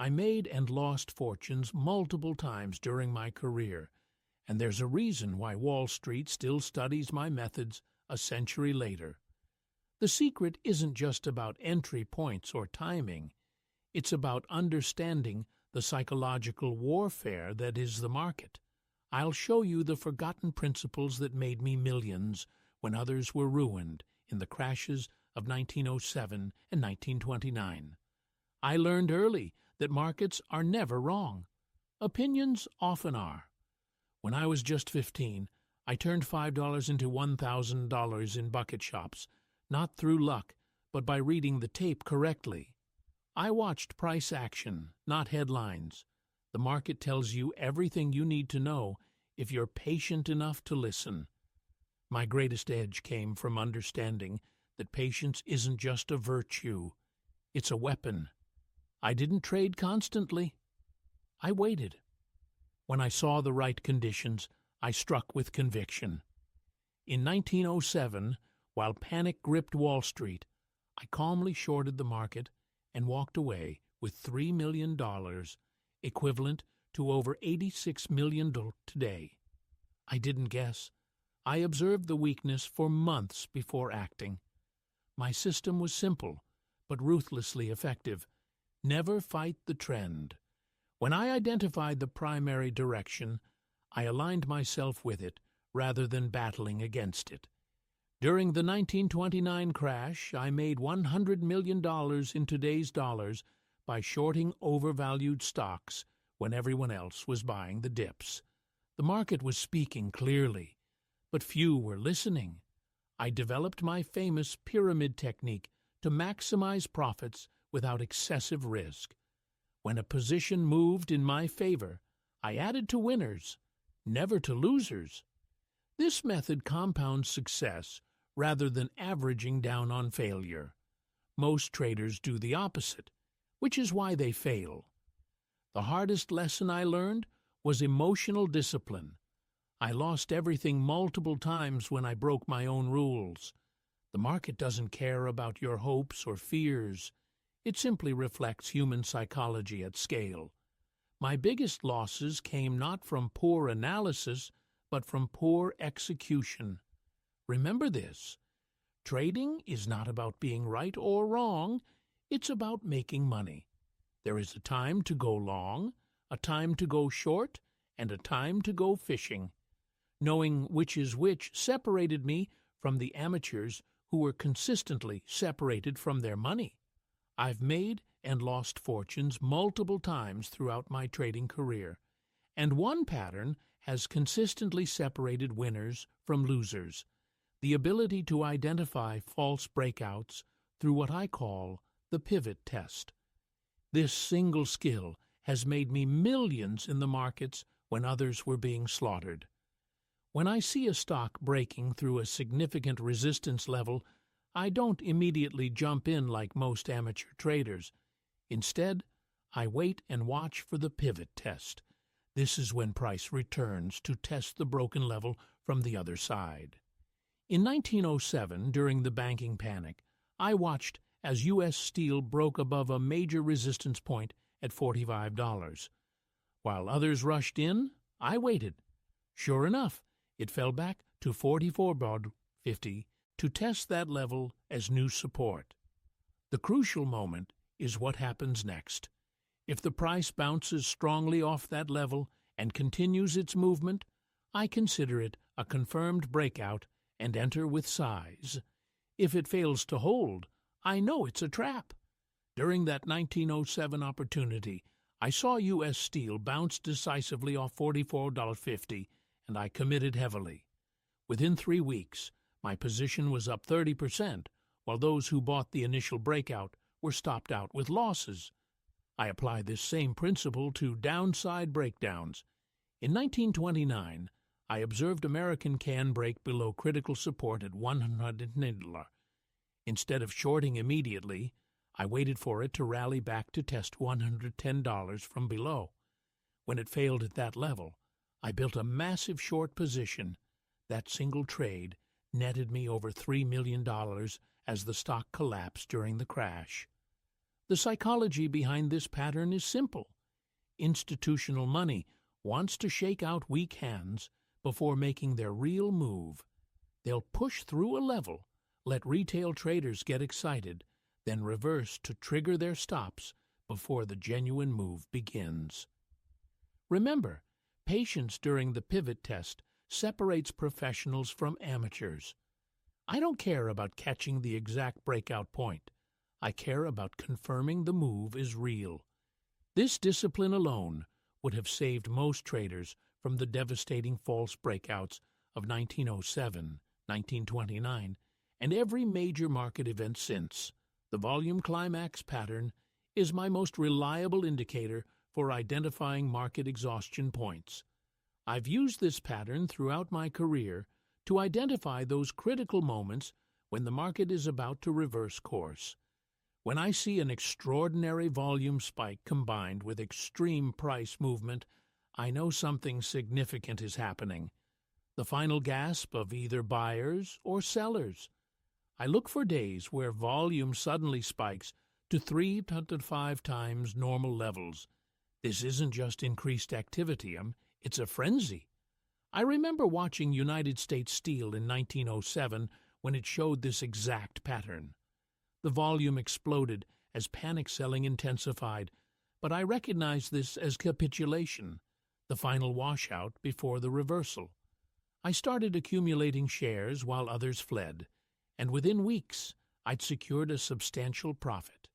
I made and lost fortunes multiple times during my career, and there's a reason why Wall Street still studies my methods a century later. The secret isn't just about entry points or timing. It's about understanding the psychological warfare that is the market. I'll show you the forgotten principles that made me millions when others were ruined in the crashes of 1907 and 1929. I learned early that markets are never wrong. Opinions often are. When I was just 15, I turned $5 into $1,000 in bucket shops, not through luck, but by reading the tape correctly. I watched price action, not headlines. The market tells you everything you need to know if you're patient enough to listen. My greatest edge came from understanding that patience isn't just a virtue, it's a weapon. I didn't trade constantly. I waited. When I saw the right conditions, I struck with conviction. In 1907, while panic gripped Wall Street, I calmly shorted the market and walked away with $3 million, equivalent to over $86 million today. I didn't guess. I observed the weakness for months before acting. My system was simple, but ruthlessly effective. Never fight the trend. When I identified the primary direction, I aligned myself with it rather than battling against it. During the 1929 crash, I made $100 million in today's dollars by shorting overvalued stocks when everyone else was buying the dips. The market was speaking clearly, but few were listening. I developed my famous pyramid technique to maximize profits without excessive risk. When a position moved in my favor, I added to winners, never to losers. This method compounds success rather than averaging down on failure. Most traders do the opposite, which is why they fail. The hardest lesson I learned was emotional discipline. I lost everything multiple times when I broke my own rules. The market doesn't care about your hopes or fears. It simply reflects human psychology at scale. My biggest losses came not from poor analysis, but from poor execution. Remember this. Trading is not about being right or wrong. It's about making money. There is a time to go long, a time to go short, and a time to go fishing. Knowing which is which separated me from the amateurs who were consistently separated from their money. I've made and lost fortunes multiple times throughout my trading career, and one pattern has consistently separated winners from losers: the ability to identify false breakouts through what I call the pivot test. This single skill has made me millions in the markets when others were being slaughtered. When I see a stock breaking through a significant resistance level, I don't immediately jump in like most amateur traders. Instead, I wait and watch for the pivot test. This is when price returns to test the broken level from the other side. In 1907, during the banking panic, I watched as U.S. steel broke above a major resistance point at $45. While others rushed in, I waited. Sure enough, it fell back to $44.50 to test that level as new support. The crucial moment is what happens next. If the price bounces strongly off that level and continues its movement, I consider it a confirmed breakout and enter with size. If it fails to hold, I know it's a trap. During that 1907 opportunity, I saw U.S. steel bounce decisively off $44.50, and I committed heavily. Within 3 weeks, my position was up 30%, while those who bought the initial breakout were stopped out with losses. I applied this same principle to downside breakdowns. In 1929, I observed American can break below critical support at $100. Instead of shorting immediately, I waited for it to rally back to test $110 from below. When it failed at that level, I built a massive short position. That single trade netted me over $3 million as the stock collapsed during the crash. The psychology behind this pattern is simple. Institutional money wants to shake out weak hands before making their real move. They'll push through a level, let retail traders get excited, then reverse to trigger their stops before the genuine move begins. Remember, patience during the pivot test separates professionals from amateurs. I don't care about catching the exact breakout point. I care about confirming the move is real. This discipline alone would have saved most traders from the devastating false breakouts of 1907, 1929, and every major market event since. The volume climax pattern is my most reliable indicator for identifying market exhaustion points. I've used this pattern throughout my career to identify those critical moments when the market is about to reverse course. When I see an extraordinary volume spike combined with extreme price movement, I know something significant is happening. The final gasp of either buyers or sellers. I look for days where volume suddenly spikes to 3 to 5 times normal levels. This isn't just increased activity, it's a frenzy. I remember watching United States Steel in 1907 when it showed this exact pattern. The volume exploded as panic selling intensified, but I recognized this as capitulation, the final washout before the reversal. I started accumulating shares while others fled, and within weeks I'd secured a substantial profit.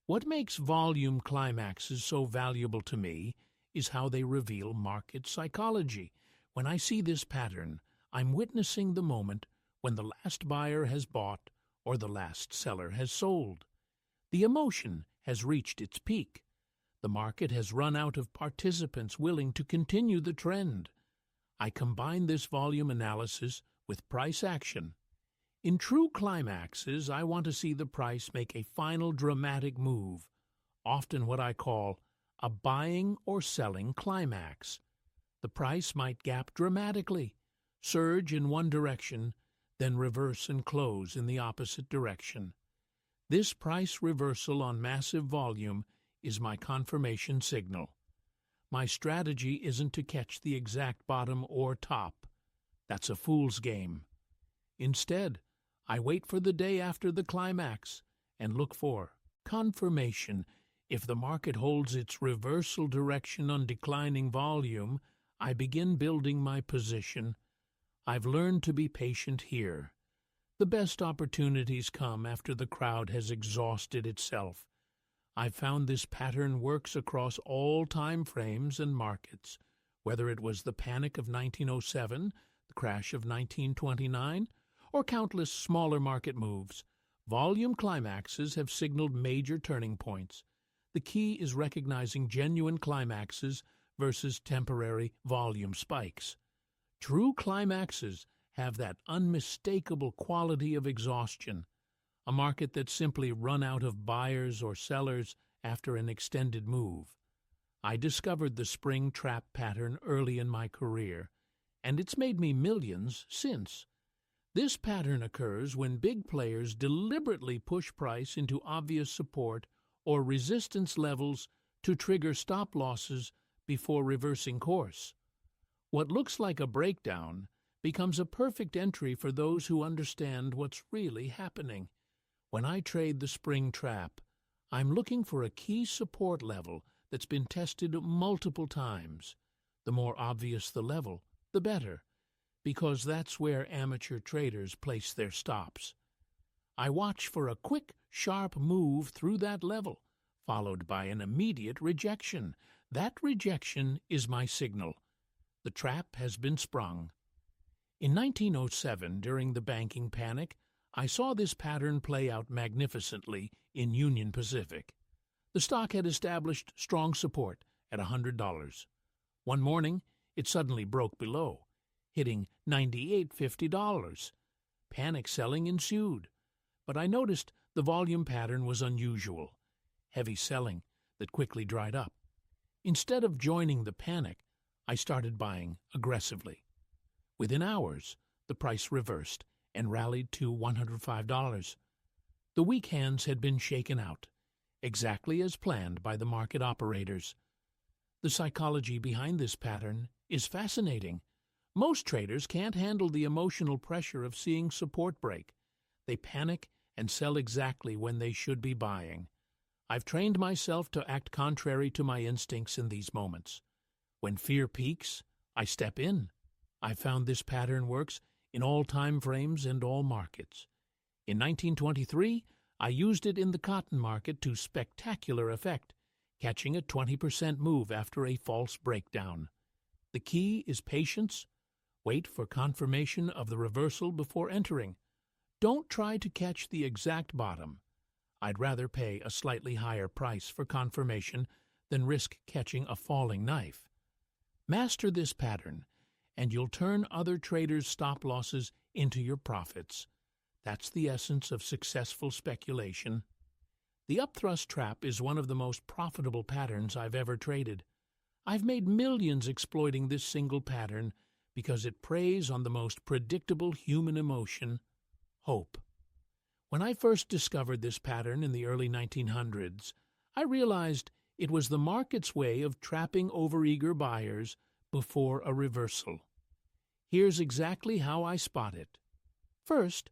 What makes volume climaxes so valuable to me is how they reveal market psychology. When I see this pattern, I'm witnessing the moment when the last buyer has bought or the last seller has sold. The emotion has reached its peak. The market has run out of participants willing to continue the trend. I combine this volume analysis with price action. In true climaxes, I want to see the price make a final dramatic move, often what I call a buying or selling climax. The price might gap dramatically, surge in one direction, then reverse and close in the opposite direction. This price reversal on massive volume is my confirmation signal. My strategy isn't to catch the exact bottom or top. That's a fool's game. Instead, I wait for the day after the climax and look for confirmation. If the market holds its reversal direction on declining volume, I begin building my position. I've learned to be patient here. The best opportunities come after the crowd has exhausted itself. I've found this pattern works across all time frames and markets, whether it was the panic of 1907, the crash of 1929, or countless smaller market moves. Volume climaxes have signaled major turning points. The key is recognizing genuine climaxes versus temporary volume spikes. True climaxes have that unmistakable quality of exhaustion, a market that's simply run out of buyers or sellers after an extended move. I discovered the spring trap pattern early in my career, and it's made me millions since. This pattern occurs when big players deliberately push price into obvious support or resistance levels to trigger stop losses before reversing course. What looks like a breakdown becomes a perfect entry for those who understand what's really happening. When I trade the spring trap, I'm looking for a key support level that's been tested multiple times. The more obvious the level, the better, because that's where amateur traders place their stops. I watch for a quick, sharp move through that level, followed by an immediate rejection. That rejection is my signal. The trap has been sprung. In 1907, during the banking panic, I saw this pattern play out magnificently in Union Pacific. The stock had established strong support at $100. One morning, it suddenly broke below, hitting $98.50. Panic selling ensued, but I noticed the volume pattern was unusual. Heavy selling that quickly dried up. Instead of joining the panic, I started buying aggressively. Within hours, the price reversed and rallied to $105. The weak hands had been shaken out, exactly as planned by the market operators. The psychology behind this pattern is fascinating. Most traders can't handle the emotional pressure of seeing support break. They panic and sell exactly when they should be buying. I've trained myself to act contrary to my instincts in these moments. When fear peaks, I step in. I found this pattern works in all time frames and all markets. In 1923, I used it in the cotton market to spectacular effect, catching a 20% move after a false breakdown. The key is patience. Wait for confirmation of the reversal before entering. Don't try to catch the exact bottom. I'd rather pay a slightly higher price for confirmation than risk catching a falling knife. Master this pattern, and you'll turn other traders' stop losses into your profits. That's the essence of successful speculation. The upthrust trap is one of the most profitable patterns I've ever traded. I've made millions exploiting this single pattern because it preys on the most predictable human emotion, hope. When I first discovered this pattern in the early 1900s, I realized it was the market's way of trapping overeager buyers before a reversal. Here's exactly how I spot it. First,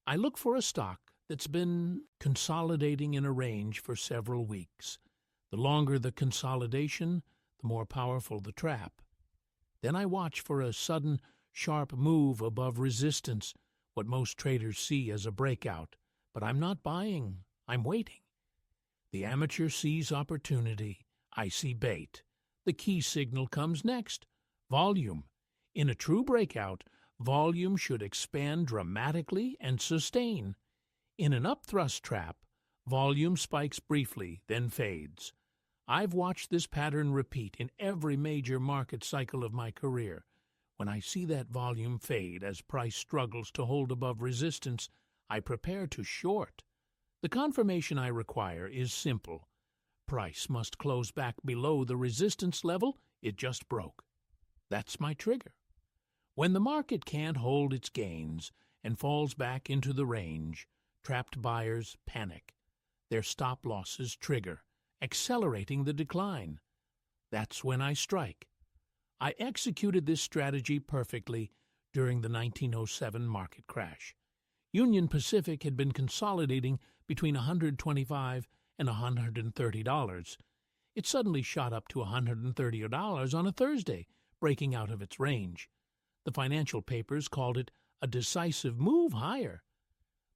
I look for a stock that's been consolidating in a range for several weeks. The longer the consolidation, the more powerful the trap. Then I watch for a sudden, sharp move above resistance, what most traders see as a breakout. But I'm not buying, I'm waiting. The amateur sees opportunity, I see bait. The key signal comes next, volume. In a true breakout, volume should expand dramatically and sustain. In an upthrust trap, volume spikes briefly, then fades. I've watched this pattern repeat in every major market cycle of my career. When I see that volume fade as price struggles to hold above resistance, I prepare to short. The confirmation I require is simple. Price must close back below the resistance level it just broke. That's my trigger. When the market can't hold its gains and falls back into the range, trapped buyers panic. Their stop losses trigger, accelerating the decline. That's when I strike. I executed this strategy perfectly during the 1907 market crash. Union Pacific had been consolidating between $125 and $130. It suddenly shot up to $130 on a Thursday, breaking out of its range. The financial papers called it a decisive move higher.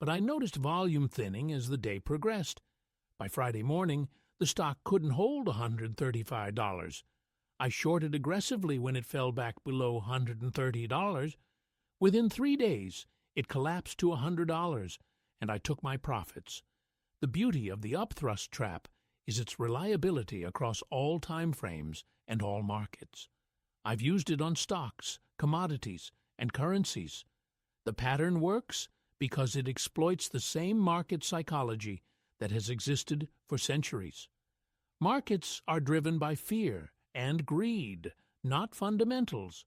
But I noticed volume thinning as the day progressed. By Friday morning, the stock couldn't hold $135. I shorted aggressively when it fell back below $130. Within 3 days, it collapsed to $100, and I took my profits. The beauty of the upthrust trap is its reliability across all time frames and all markets. I've used it on stocks, commodities, and currencies. The pattern works because it exploits the same market psychology that has existed for centuries. Markets are driven by fear and greed, not fundamentals.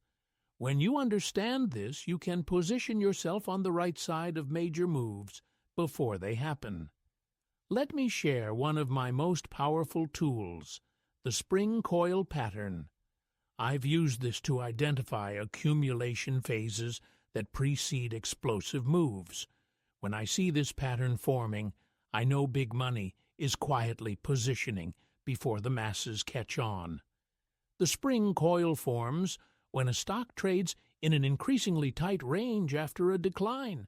When you understand this, you can position yourself on the right side of major moves before they happen. Let me share one of my most powerful tools, the spring coil pattern. I've used this to identify accumulation phases that precede explosive moves. When I see this pattern forming, I know big money is quietly positioning before the masses catch on. The spring coil forms when a stock trades in an increasingly tight range after a decline.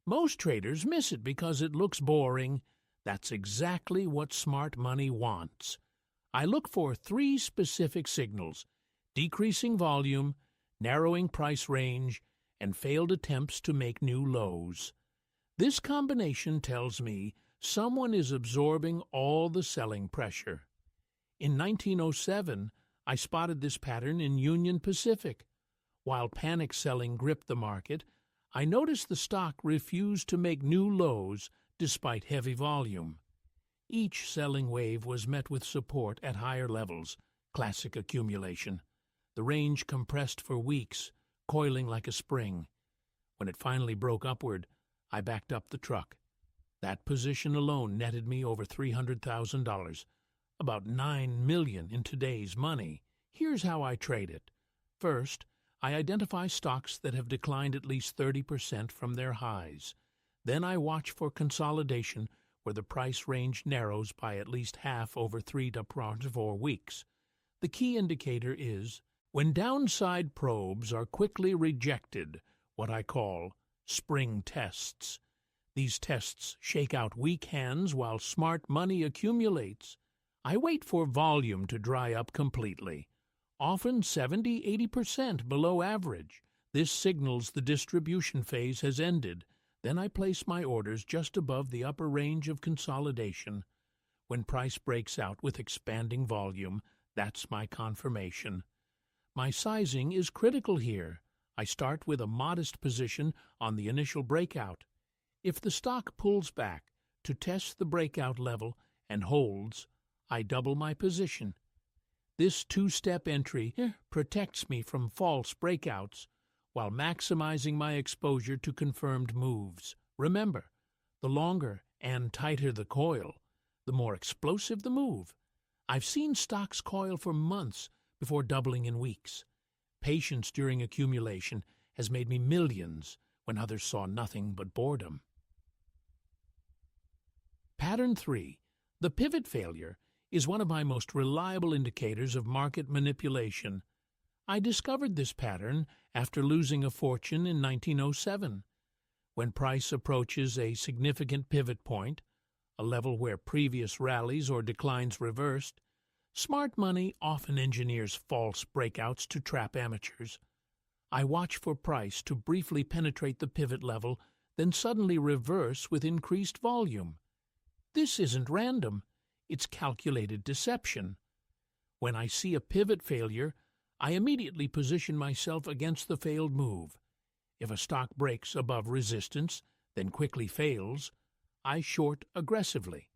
Most traders miss it because it looks boring. That's exactly what smart money wants. I look for 3 specific signals: decreasing volume, narrowing price range, and failed attempts to make new lows. This combination tells me someone is absorbing all the selling pressure. In 1907, I spotted this pattern in Union Pacific. While panic selling gripped the market, I noticed the stock refused to make new lows despite heavy volume. Each selling wave was met with support at higher levels, classic accumulation. The range compressed for weeks, coiling like a spring. When it finally broke upward, I backed up the truck. That position alone netted me over $300,000, about $9 million in today's money. Here's how I trade it. First, I identify stocks that have declined at least 30% from their highs. Then I watch for consolidation where the price range narrows by at least half over 3 to 4 weeks. The key indicator is when downside probes are quickly rejected, what I call spring tests. These tests shake out weak hands while smart money accumulates. I wait for volume to dry up completely, often 70–80% below average. This signals the distribution phase has ended. Then I place my orders just above the upper range of consolidation. When price breaks out with expanding volume, that's my confirmation. My sizing is critical here. I start with a modest position on the initial breakout. If the stock pulls back to test the breakout level and holds, I double my position. This two-step entry protects me from false breakouts while maximizing my exposure to confirmed moves. Remember, the longer and tighter the coil, the more explosive the move. I've seen stocks coil for months before doubling in weeks. Patience during accumulation has made me millions when others saw nothing but boredom. Pattern 3. The pivot failure is one of my most reliable indicators of market manipulation. I discovered this pattern after losing a fortune in 1907. When price approaches a significant pivot point, a level where previous rallies or declines reversed, smart money often engineers false breakouts to trap amateurs. I watch for price to briefly penetrate the pivot level, then suddenly reverse with increased volume. This isn't random. It's calculated deception. When I see a pivot failure, I immediately position myself against the failed move. If a stock breaks above resistance, then quickly fails, I short aggressively.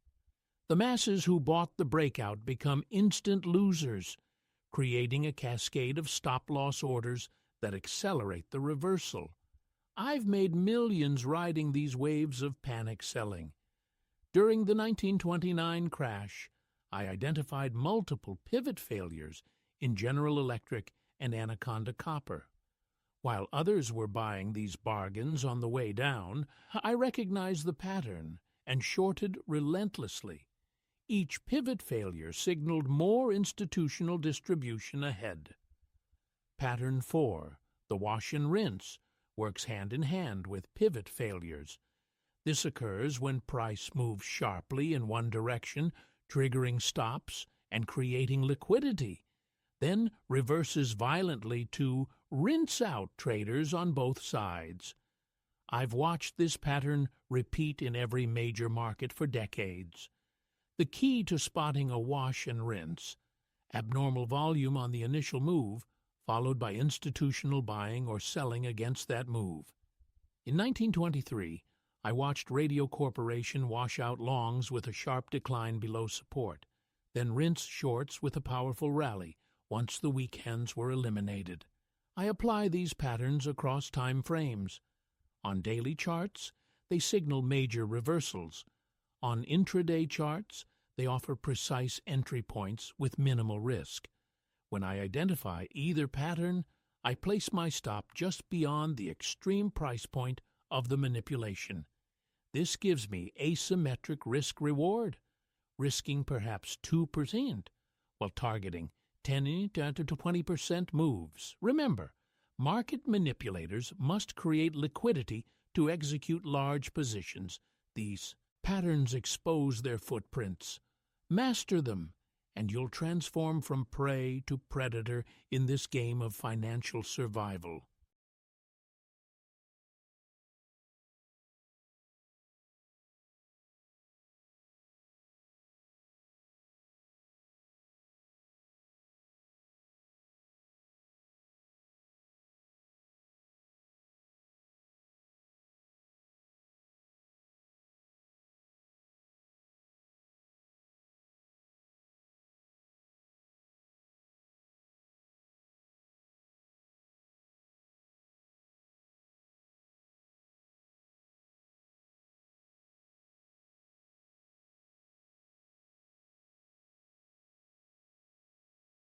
The masses who bought the breakout become instant losers, creating a cascade of stop-loss orders that accelerate the reversal. I've made millions riding these waves of panic selling. During the 1929 crash, I identified multiple pivot failures in General Electric and Anaconda Copper. While others were buying these bargains on the way down, I recognized the pattern and shorted relentlessly. Each pivot failure signaled more institutional distribution ahead. Pattern 4, the wash and rinse, works hand in hand with pivot failures. This occurs when price moves sharply in one direction, triggering stops and creating liquidity, then reverses violently to rinse out traders on both sides. I've watched this pattern repeat in every major market for decades. The key to spotting a wash and rinse: abnormal volume on the initial move, followed by institutional buying or selling against that move. In 1923, I watched Radio Corporation wash out longs with a sharp decline below support, then rinse shorts with a powerful rally once the weak hands were eliminated. I apply these patterns across time frames. On daily charts, they signal major reversals. On intraday charts, they offer precise entry points with minimal risk. When I identify either pattern, I place my stop just beyond the extreme price point of the manipulation. This gives me asymmetric risk-reward, risking perhaps 2% while targeting 10 to 20% moves. Remember, market manipulators must create liquidity to execute large positions. These patterns expose their footprints. Master them, and you'll transform from prey to predator in this game of financial survival.